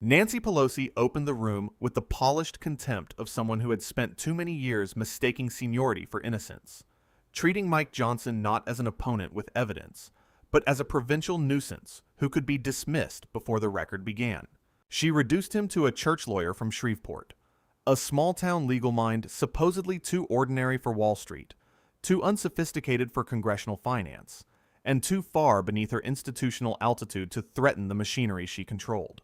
Nancy Pelosi opened the room with the polished contempt of someone who had spent too many years mistaking seniority for innocence, treating Mike Johnson not as an opponent with evidence, but as a provincial nuisance who could be dismissed before the record began. She reduced him to a church lawyer from Shreveport, a small-town legal mind supposedly too ordinary for Wall Street, too unsophisticated for congressional finance, and too far beneath her institutional altitude to threaten the machinery she controlled.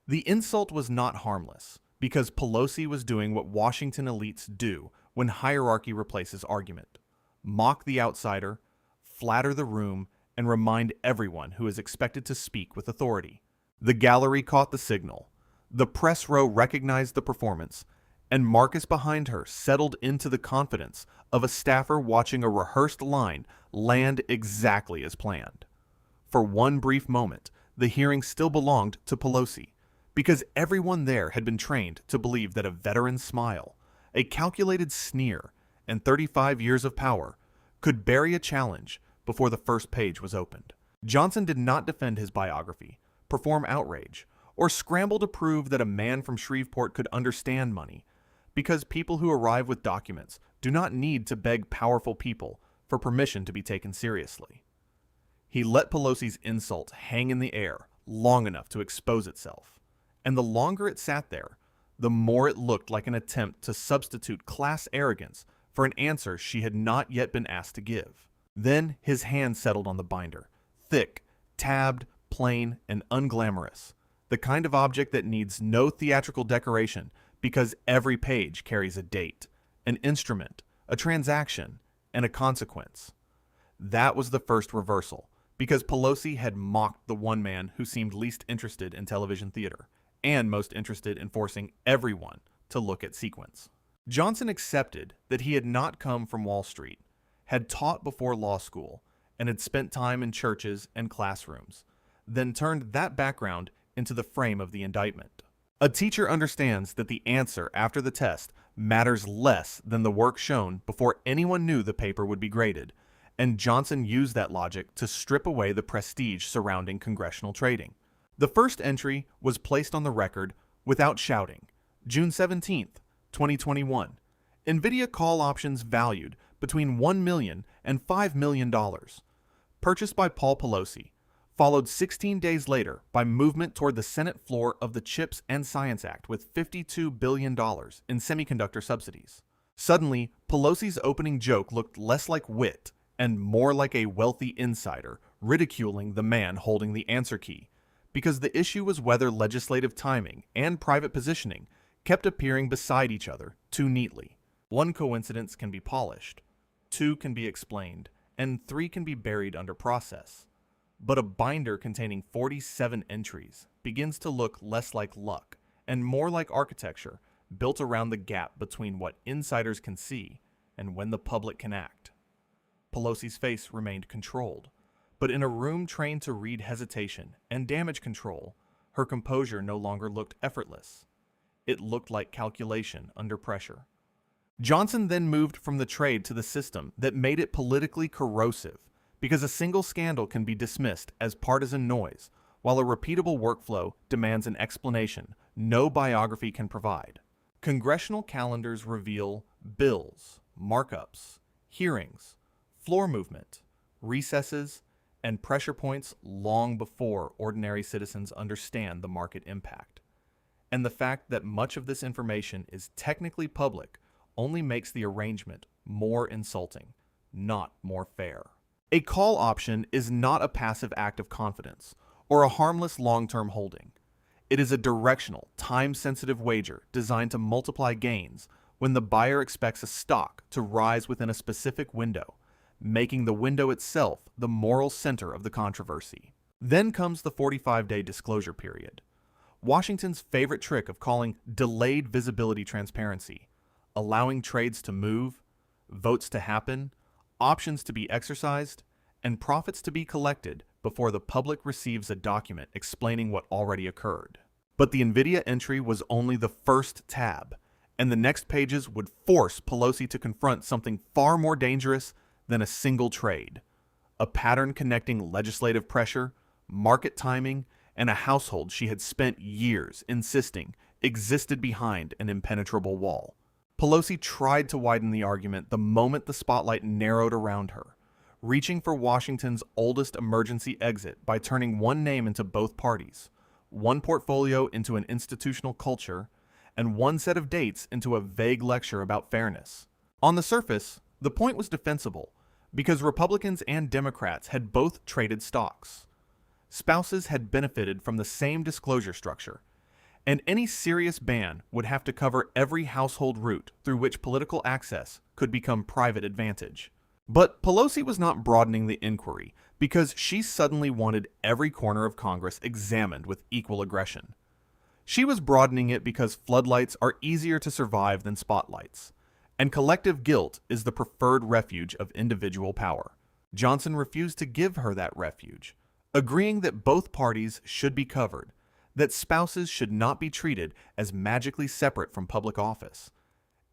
The insult was not harmless, because Pelosi was doing what Washington elites do when hierarchy replaces argument: mock the outsider, flatter the room, and remind everyone who is expected to speak with authority. The gallery caught the signal, the press row recognized the performance, and Marcus behind her settled into the confidence of a staffer watching a rehearsed line land exactly as planned. For one brief moment, the hearing still belonged to Pelosi, because everyone there had been trained to believe that a veteran's smile, a calculated sneer, and 35 years of power could bury a challenge before the first page was opened. Johnson did not defend his biography, perform outrage, or scramble to prove that a man from Shreveport could understand money, because people who arrive with documents do not need to beg powerful people for permission to be taken seriously. He let Pelosi's insult hang in the air long enough to expose itself, and the longer it sat there, the more it looked like an attempt to substitute class arrogance for an answer she had not yet been asked to give. Then his hand settled on the binder, thick, tabbed, plain, and unglamorous, the kind of object that needs no theatrical decoration because every page carries a date, an instrument, a transaction, and a consequence. That was the first reversal, because Pelosi had mocked the one man who seemed least interested in television theater, and most interested in forcing everyone to look at sequence. Johnson accepted that he had not come from Wall Street, had taught before law school, and had spent time in churches and classrooms, then turned that background into the frame of the indictment. A teacher understands that the answer after the test matters less than the work shown before anyone knew the paper would be graded, and Johnson used that logic to strip away the prestige surrounding congressional trading. The first entry was placed on the record without shouting. June 17th, 2021. NVIDIA call options valued between $1 million and $5 million. Purchased by Paul Pelosi, followed 16 days later by movement toward the Senate floor of the CHIPS and Science Act with $52 billion in semiconductor subsidies. Suddenly, Pelosi's opening joke looked less like wit and more like a wealthy insider ridiculing the man holding the answer key, because the issue was whether legislative timing and private positioning kept appearing beside each other too neatly. One coincidence can be polished, two can be explained, and three can be buried under process. But a binder containing 47 entries begins to look less like luck and more like architecture built around the gap between what insiders can see and when the public can act. Pelosi's face remained controlled, but in a room trained to read hesitation and damage control, her composure no longer looked effortless. It looked like calculation under pressure. Johnson then moved from the trade to the system that made it politically corrosive, because a single scandal can be dismissed as partisan noise, while a repeatable workflow demands an explanation no biography can provide. Congressional calendars reveal bills, markups, hearings, floor movement, recesses, and pressure points long before ordinary citizens understand the market impact. And the fact that much of this information is technically public only makes the arrangement more insulting, not more fair. A call option is not a passive act of confidence or a harmless long-term holding. It is a directional, time-sensitive wager designed to multiply gains when the buyer expects a stock to rise within a specific window, making the window itself the moral center of the controversy. Then comes the 45-day disclosure period, Washington's favorite trick of calling delayed visibility transparency, allowing trades to move, votes to happen, options to be exercised, and profits to be collected before the public receives a document explaining what already occurred. But the NVIDIA entry was only the first tab, and the next pages would force Pelosi to confront something far more dangerous than a single trade: a pattern connecting legislative pressure, market timing, and a household she had spent years insisting existed behind an impenetrable wall. Pelosi tried to widen the argument the moment the spotlight narrowed around her, reaching for Washington's oldest emergency exit by turning one name into both parties, one portfolio into an institutional culture, and one set of dates into a vague lecture about fairness. On the surface, the point was defensible because Republicans and Democrats had both traded stocks. Spouses had benefited from the same disclosure structure, and any serious ban would have to cover every household route through which political access could become private advantage. But Pelosi was not broadening the inquiry because she suddenly wanted every corner of Congress examined with equal aggression. She was broadening it because floodlights are easier to survive than spotlights, and collective guilt is the preferred refuge of individual power. Johnson refused to give her that refuge, agreeing that both parties should be covered, that spouses should not be treated as magically separate from public office,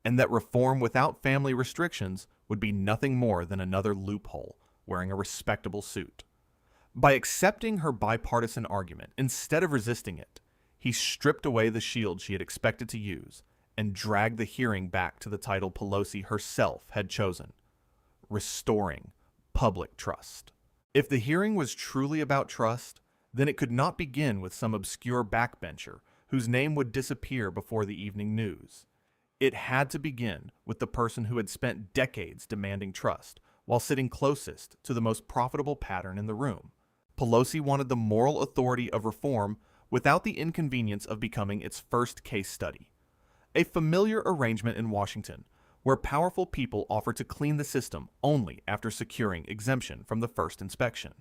and that reform without family restrictions would be nothing more than another loophole wearing a respectable suit. By accepting her bipartisan argument instead of resisting it, he stripped away the shield she had expected to use and dragged the hearing back to the title Pelosi herself had chosen: restoring public trust. If the hearing was truly about trust, then it could not begin with some obscure backbencher whose name would disappear before the evening news. It had to begin with the person who had spent decades demanding trust while sitting closest to the most profitable pattern in the room. Pelosi wanted the moral authority of reform without the inconvenience of becoming its first case study. A familiar arrangement in Washington, where powerful people offer to clean the system only after securing exemption from the first inspection.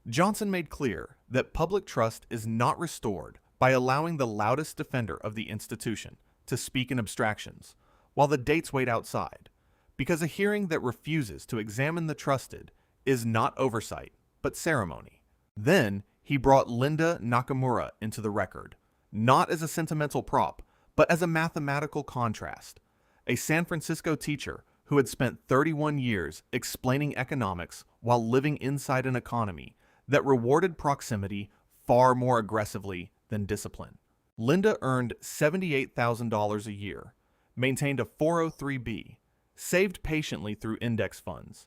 Johnson made clear that public trust is not restored by allowing the loudest defender of the institution to speak in abstractions while the dates wait outside, because a hearing that refuses to examine the trusted is not oversight, but ceremony. Then he brought Linda Nakamura into the record, not as a sentimental prop, but as a mathematical contrast, a San Francisco teacher who had spent 31 years explaining economics while living inside an economy that rewarded proximity far more aggressively than discipline. Linda earned $78,000 a year, maintained a 403(b), saved patiently through index funds,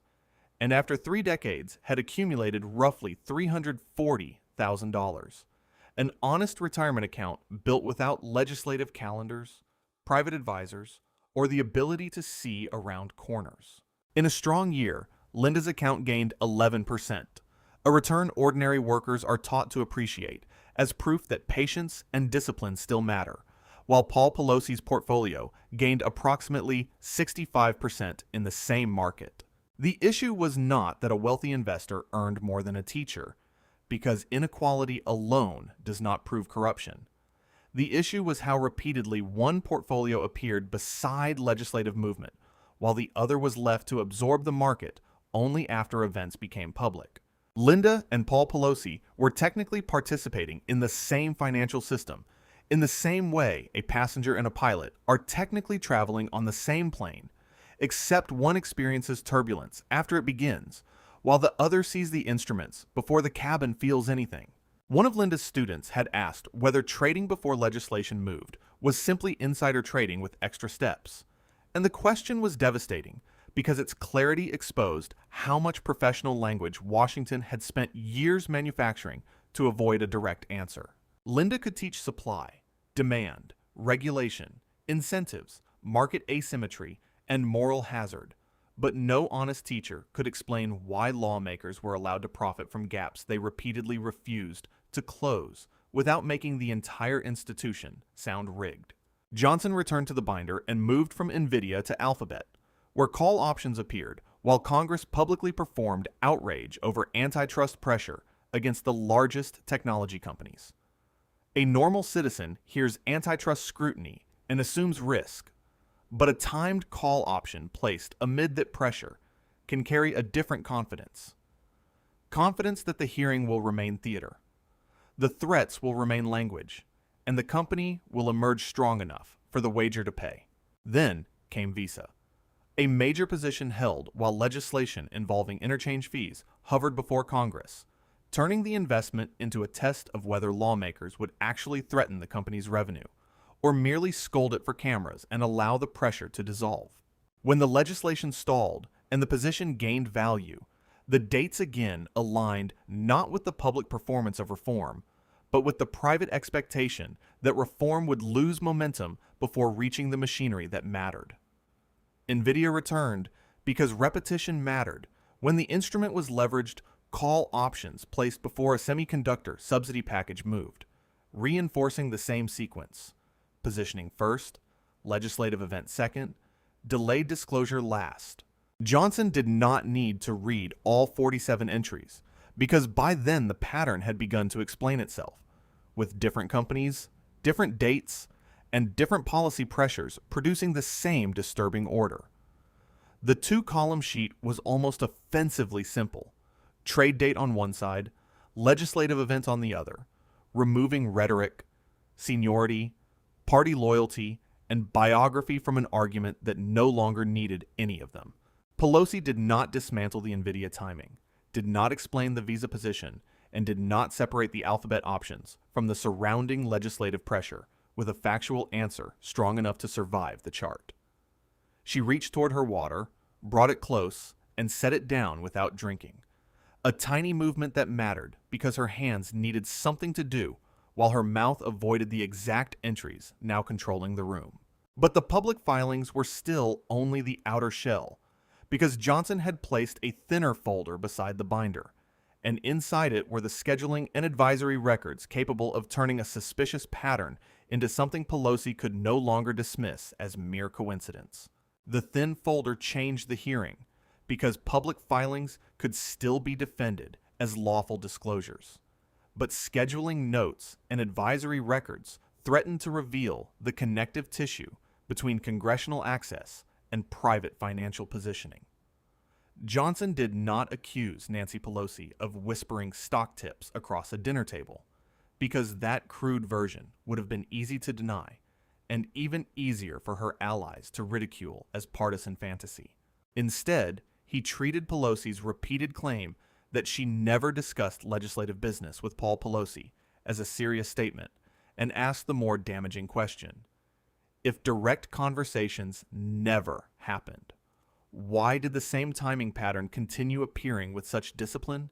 and after 3 decades had accumulated roughly $340,000, an honest retirement account built without legislative calendars, private advisors, or the ability to see around corners. In a strong year, Linda's account gained 11%, a return ordinary workers are taught to appreciate as proof that patience and discipline still matter, while Paul Pelosi's portfolio gained approximately 65% in the same market. The issue was not that a wealthy investor earned more than a teacher, because inequality alone does not prove corruption. The issue was how repeatedly one portfolio appeared beside legislative movement, while the other was left to absorb the market only after events became public. Linda and Paul Pelosi were technically participating in the same financial system, in the same way a passenger and a pilot are technically traveling on the same plane, except one experiences turbulence after it begins, while the other sees the instruments before the cabin feels anything. One of Linda's students had asked whether trading before legislation moved was simply insider trading with extra steps, and the question was devastating because its clarity exposed how much professional language Washington had spent years manufacturing to avoid a direct answer. Linda could teach supply, demand, regulation, incentives, market asymmetry, and moral hazard, but no honest teacher could explain why lawmakers were allowed to profit from gaps they repeatedly refused to close without making the entire institution sound rigged. Johnson returned to the binder and moved from NVIDIA to Alphabet, where call options appeared while Congress publicly performed outrage over antitrust pressure against the largest technology companies. A normal citizen hears antitrust scrutiny and assumes risk, but a timed call option placed amid that pressure can carry a different confidence. Confidence that the hearing will remain theater, the threats will remain language, and the company will emerge strong enough for the wager to pay. Then came Visa, a major position held while legislation involving interchange fees hovered before Congress, turning the investment into a test of whether lawmakers would actually threaten the company's revenue, or merely scold it for cameras and allow the pressure to dissolve. When the legislation stalled and the position gained value, the dates again aligned not with the public performance of reform, but with the private expectation that reform would lose momentum before reaching the machinery that mattered. NVIDIA returned because repetition mattered when the instrument was leveraged. Call options placed before a semiconductor subsidy package moved, reinforcing the same sequence: positioning first, legislative event second, delayed disclosure last. Johnson did not need to read all 47 entries, because by then the pattern had begun to explain itself, with different companies, different dates, and different policy pressures producing the same disturbing order. The two-column sheet was almost offensively simple: trade date on one side, legislative event on the other, removing rhetoric, seniority, party loyalty, and biography from an argument that no longer needed any of them. Pelosi did not dismantle the NVIDIA timing, did not explain the visa position, and did not separate the alphabet options from the surrounding legislative pressure with a factual answer strong enough to survive the chart. She reached toward her water, brought it close, and set it down without drinking. A tiny movement that mattered because her hands needed something to do while her mouth avoided the exact entries now controlling the room. But the public filings were still only the outer shell, because Johnson had placed a thinner folder beside the binder, and inside it were the scheduling and advisory records capable of turning a suspicious pattern into something Pelosi could no longer dismiss as mere coincidence. The thin folder changed the hearing, because public filings could still be defended as lawful disclosures. But scheduling notes and advisory records threatened to reveal the connective tissue between congressional access and private financial positioning. Johnson did not accuse Nancy Pelosi of whispering stock tips across a dinner table, because that crude version would have been easy to deny and even easier for her allies to ridicule as partisan fantasy. Instead, he treated Pelosi's repeated claim that she never discussed legislative business with Paul Pelosi as a serious statement and asked the more damaging question: if direct conversations never happened, why did the same timing pattern continue appearing with such discipline?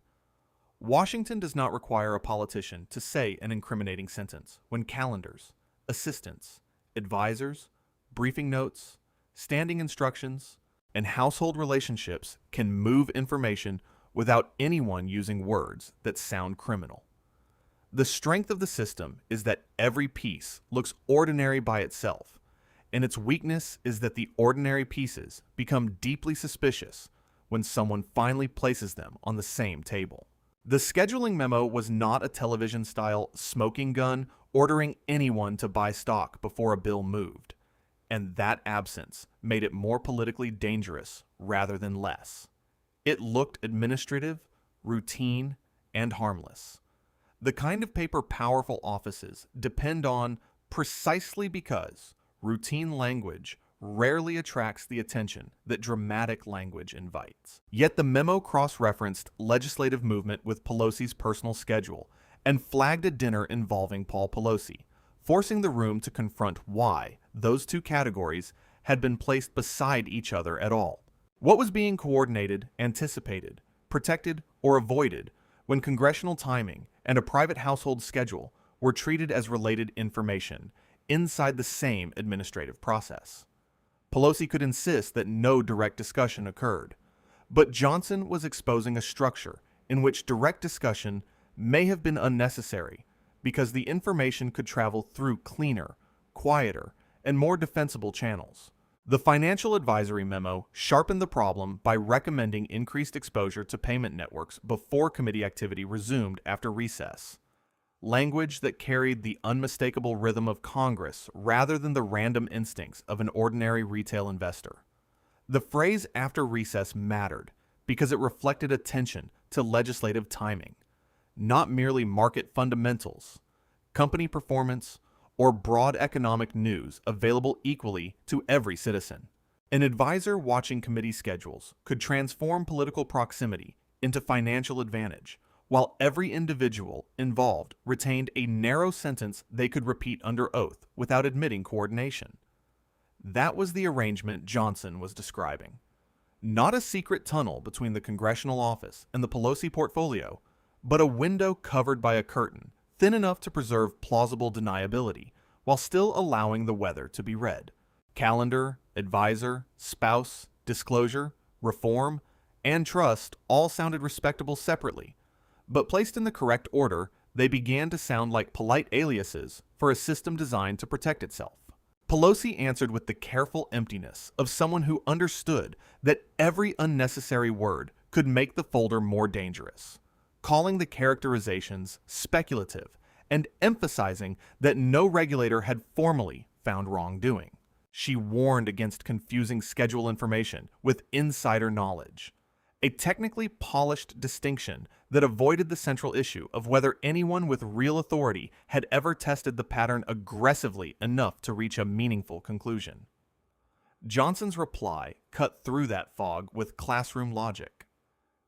Washington does not require a politician to say an incriminating sentence when calendars, assistants, advisors, briefing notes, standing instructions, and household relationships can move information without anyone using words that sound criminal. The strength of the system is that every piece looks ordinary by itself, and its weakness is that the ordinary pieces become deeply suspicious when someone finally places them on the same table. The scheduling memo was not a television-style smoking gun ordering anyone to buy stock before a bill moved, and that absence made it more politically dangerous rather than less. It looked administrative, routine, and harmless. The kind of paper powerful offices depend on precisely because routine language rarely attracts the attention that dramatic language invites. Yet the memo cross-referenced legislative movement with Pelosi's personal schedule and flagged a dinner involving Paul Pelosi, forcing the room to confront why those two categories had been placed beside each other at all. What was being coordinated, anticipated, protected, or avoided when congressional timing and a private household schedule were treated as related information inside the same administrative process? Pelosi could insist that no direct discussion occurred, but Johnson was exposing a structure in which direct discussion may have been unnecessary because the information could travel through cleaner, quieter, and more defensible channels. The financial advisory memo sharpened the problem by recommending increased exposure to payment networks before committee activity resumed after recess. Language that carried the unmistakable rhythm of Congress rather than the random instincts of an ordinary retail investor. The phrase "after recess" mattered because it reflected attention to legislative timing, not merely market fundamentals, company performance, or broad economic news available equally to every citizen. An advisor watching committee schedules could transform political proximity into financial advantage, while every individual involved retained a narrow sentence they could repeat under oath without admitting coordination. That was the arrangement Johnson was describing. Not a secret tunnel between the Congressional office and the Pelosi portfolio, but a window covered by a curtain thin enough to preserve plausible deniability while still allowing the weather to be read. Calendar, advisor, spouse, disclosure, reform, and trust all sounded respectable separately, but placed in the correct order, they began to sound like polite aliases for a system designed to protect itself. Pelosi answered with the careful emptiness of someone who understood that every unnecessary word could make the folder more dangerous, calling the characterizations speculative and emphasizing that no regulator had formally found wrongdoing. She warned against confusing schedule information with insider knowledge, a technically polished distinction that avoided the central issue of whether anyone with real authority had ever tested the pattern aggressively enough to reach a meaningful conclusion. Johnson's reply cut through that fog with classroom logic.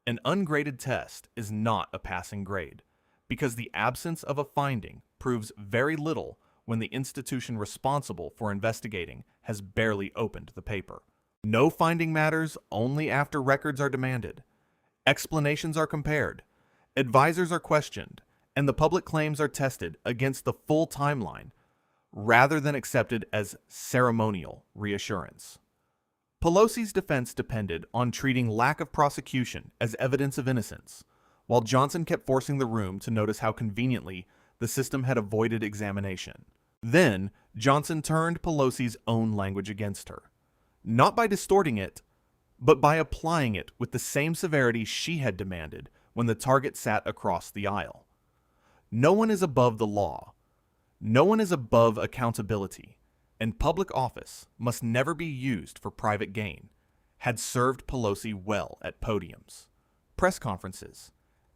An ungraded test is not a passing grade, because the absence of a finding proves very little when the institution responsible for investigating has barely opened the paper. No finding matters only after records are demanded. Explanations are compared, advisors are questioned, and the public claims are tested against the full timeline, rather than accepted as ceremonial reassurance. Pelosi's defense depended on treating lack of prosecution as evidence of innocence, while Johnson kept forcing the room to notice how conveniently the system had avoided examination. Then, Johnson turned Pelosi's own language against her. Not by distorting it, but by applying it with the same severity she had demanded when the target sat across the aisle. No one is above the law. No one is above accountability, and public office must never be used for private gain, had served Pelosi well at podiums, press conferences,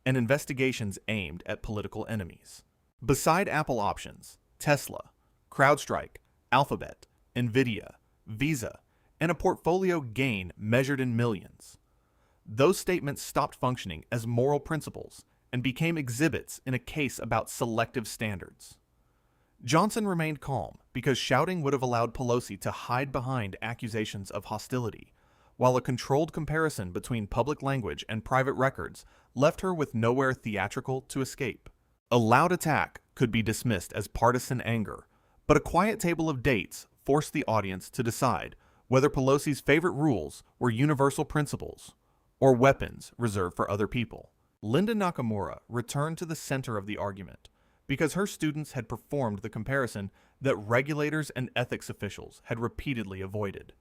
and investigations aimed at political enemies. Beside Apple options, Tesla, CrowdStrike, Alphabet, Nvidia, Visa, and a portfolio gain measured in millions. Those statements stopped functioning as moral principles and became exhibits in a case about selective standards. Johnson remained calm because shouting would have allowed Pelosi to hide behind accusations of hostility, while a controlled comparison between public language and private records left her with nowhere theatrical to escape. A loud attack could be dismissed as partisan anger, but a quiet table of dates forced the audience to decide whether Pelosi's favorite rules were universal principles or weapons reserved for other people. Linda Nakamura returned to the center of the argument because her students had performed the comparison that regulators and ethics officials had repeatedly avoided.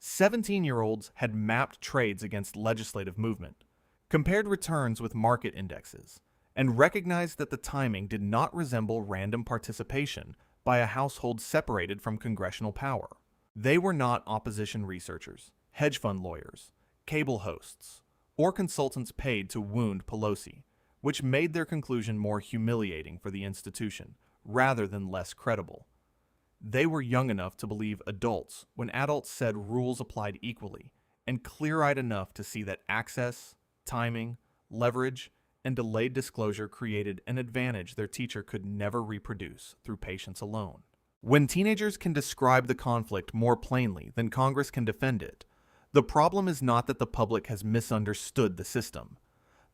17-year-olds had mapped trades against legislative movement, compared returns with market indexes, and recognized that the timing did not resemble random participation by a household separated from congressional power. They were not opposition researchers, hedge fund lawyers, cable hosts, or consultants paid to wound Pelosi, which made their conclusion more humiliating for the institution, rather than less credible. They were young enough to believe adults when adults said rules applied equally, and clear-eyed enough to see that access, timing, leverage, and delayed disclosure created an advantage their teacher could never reproduce through patience alone. When teenagers can describe the conflict more plainly than Congress can defend it, the problem is not that the public has misunderstood the system.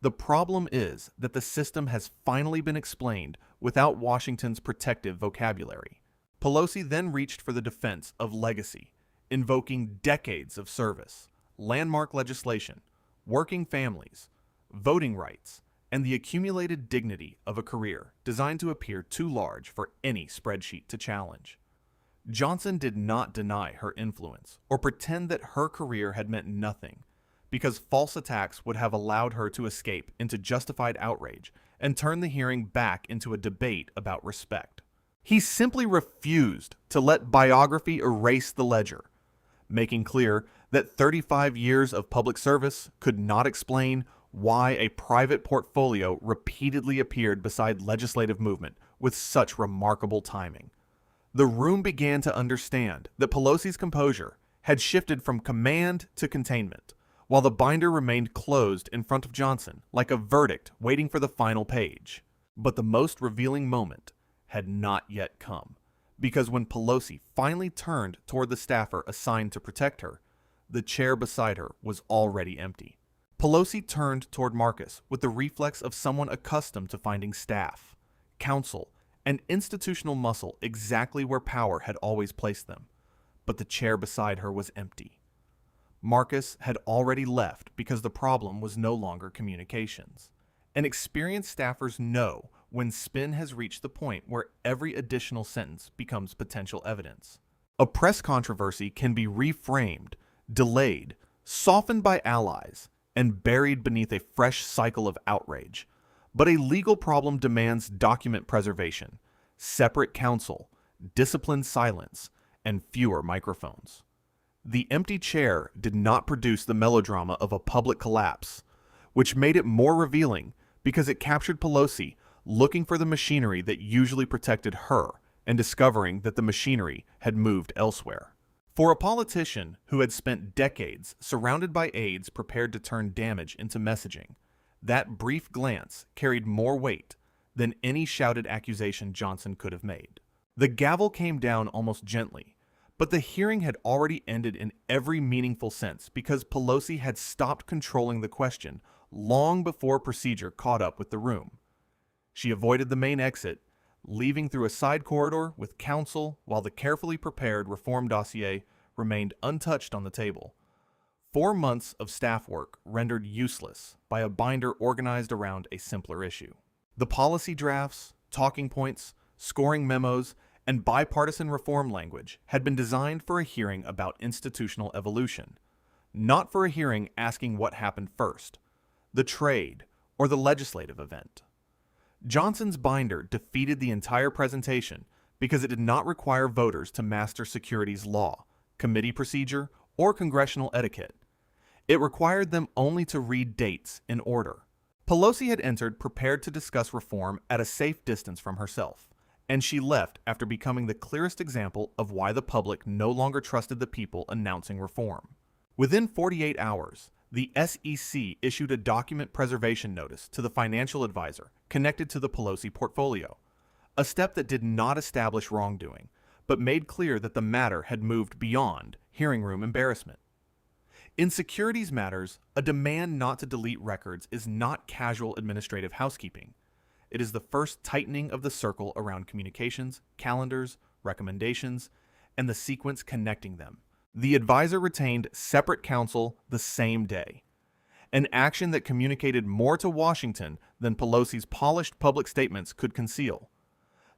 The problem is that the system has finally been explained without Washington's protective vocabulary. Pelosi then reached for the defense of legacy, invoking decades of service, landmark legislation, working families, voting rights, and the accumulated dignity of a career designed to appear too large for any spreadsheet to challenge. Johnson did not deny her influence or pretend that her career had meant nothing, because false attacks would have allowed her to escape into justified outrage and turn the hearing back into a debate about respect. He simply refused to let biography erase the ledger, making clear that 35 years of public service could not explain why a private portfolio repeatedly appeared beside legislative movement with such remarkable timing. The room began to understand that Pelosi's composure had shifted from command to containment, while the binder remained closed in front of Johnson like a verdict waiting for the final page. But the most revealing moment had not yet come, because when Pelosi finally turned toward the staffer assigned to protect her, the chair beside her was already empty. Pelosi turned toward Marcus with the reflex of someone accustomed to finding staff, counsel, and institutional muscle exactly where power had always placed them, but the chair beside her was empty. Marcus had already left because the problem was no longer communications. And experienced staffers know when spin has reached the point where every additional sentence becomes potential evidence. A press controversy can be reframed, delayed, softened by allies, and buried beneath a fresh cycle of outrage. But a legal problem demands document preservation, separate counsel, disciplined silence, and fewer microphones. The empty chair did not produce the melodrama of a public collapse, which made it more revealing because it captured Pelosi looking for the machinery that usually protected her and discovering that the machinery had moved elsewhere. For a politician who had spent decades surrounded by aides prepared to turn damage into messaging, that brief glance carried more weight than any shouted accusation Johnson could have made. The gavel came down almost gently, but the hearing had already ended in every meaningful sense because Pelosi had stopped controlling the question long before procedure caught up with the room. She avoided the main exit, leaving through a side corridor with counsel while the carefully prepared reform dossier remained untouched on the table. 4 months of staff work rendered useless by a binder organized around a simpler issue. The policy drafts, talking points, scoring memos, and bipartisan reform language had been designed for a hearing about institutional evolution, not for a hearing asking what happened first, the trade or the legislative event. Johnson's binder defeated the entire presentation because it did not require voters to master securities law, committee procedure, or congressional etiquette. It required them only to read dates in order. Pelosi had entered prepared to discuss reform at a safe distance from herself, and she left after becoming the clearest example of why the public no longer trusted the people announcing reform. Within 48 hours, the SEC issued a document preservation notice to the financial advisor connected to the Pelosi portfolio, a step that did not establish wrongdoing, but made clear that the matter had moved beyond hearing room embarrassment. In securities matters, a demand not to delete records is not casual administrative housekeeping. It is the first tightening of the circle around communications, calendars, recommendations, and the sequence connecting them. The advisor retained separate counsel the same day, an action that communicated more to Washington than Pelosi's polished public statements could conceal.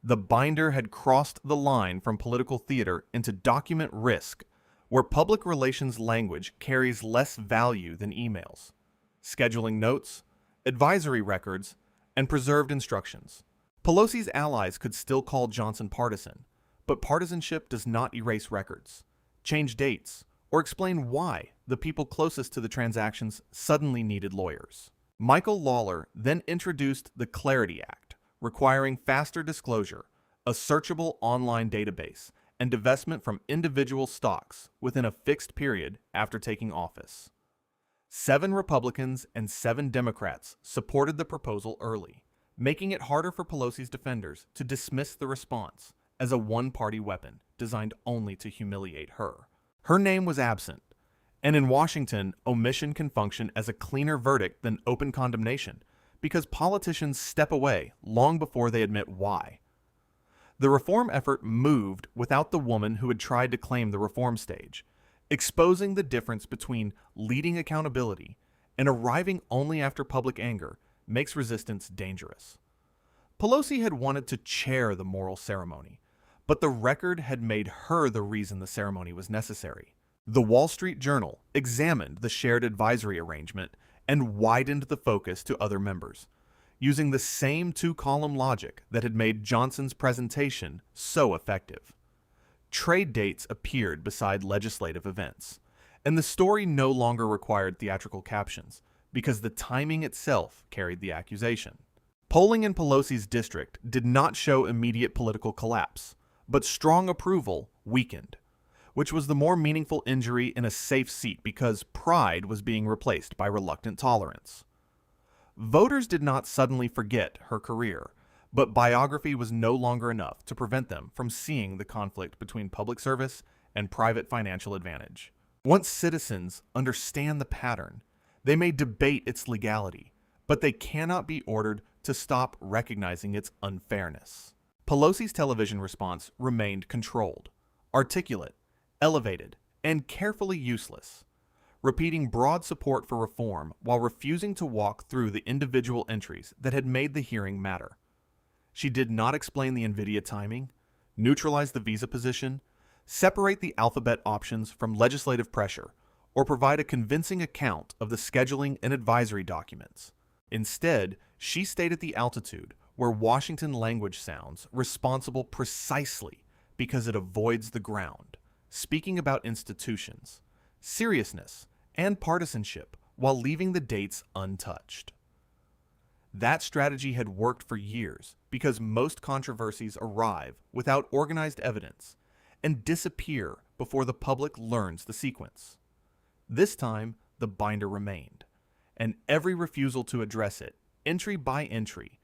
The binder had crossed the line from political theater into document risk, where public relations language carries less value than emails, scheduling notes, advisory records, and preserved instructions. Pelosi's allies could still call Johnson partisan, but partisanship does not erase records, change dates, or explain why the people closest to the transactions suddenly needed lawyers. Michael Lawler then introduced the Clarity Act, requiring faster disclosure, a searchable online database, and divestment from individual stocks within a fixed period after taking office. 7 Republicans and 7 Democrats supported the proposal early, making it harder for Pelosi's defenders to dismiss the response as a one-party weapon designed only to humiliate her. Her name was absent, and in Washington, omission can function as a cleaner verdict than open condemnation because politicians step away long before they admit why. The reform effort moved without the woman who had tried to claim the reform stage, exposing the difference between leading accountability and arriving only after public anger makes resistance dangerous. Pelosi had wanted to chair the moral ceremony, but the record had made her the reason the ceremony was necessary. The Wall Street Journal examined the shared advisory arrangement and widened the focus to other members, using the same 2-column logic that had made Johnson's presentation so effective. Trade dates appeared beside legislative events, and the story no longer required theatrical captions because the timing itself carried the accusation. Polling in Pelosi's district did not show immediate political collapse, but strong approval weakened. which was the more meaningful injury in a safe seat because pride was being replaced by reluctant tolerance. Voters did not suddenly forget her career, but biography was no longer enough to prevent them from seeing the conflict between public service and private financial advantage. Once citizens understand the pattern, they may debate its legality, but they cannot be ordered to stop recognizing its unfairness. Pelosi's television response remained controlled, articulate, elevated, and carefully useless, repeating broad support for reform while refusing to walk through the individual entries that had made the hearing matter. She did not explain the NVIDIA timing, neutralize the visa position, separate the alphabet options from legislative pressure, or provide a convincing account of the scheduling and advisory documents. Instead, she stayed at the altitude where Washington language sounds responsible precisely because it avoids the ground, speaking about institutions, seriousness, and partisanship while leaving the dates untouched. That strategy had worked for years because most controversies arrive without organized evidence and disappear before the public learns the sequence. This time, the binder remained, and every refusal to address it, entry by entry,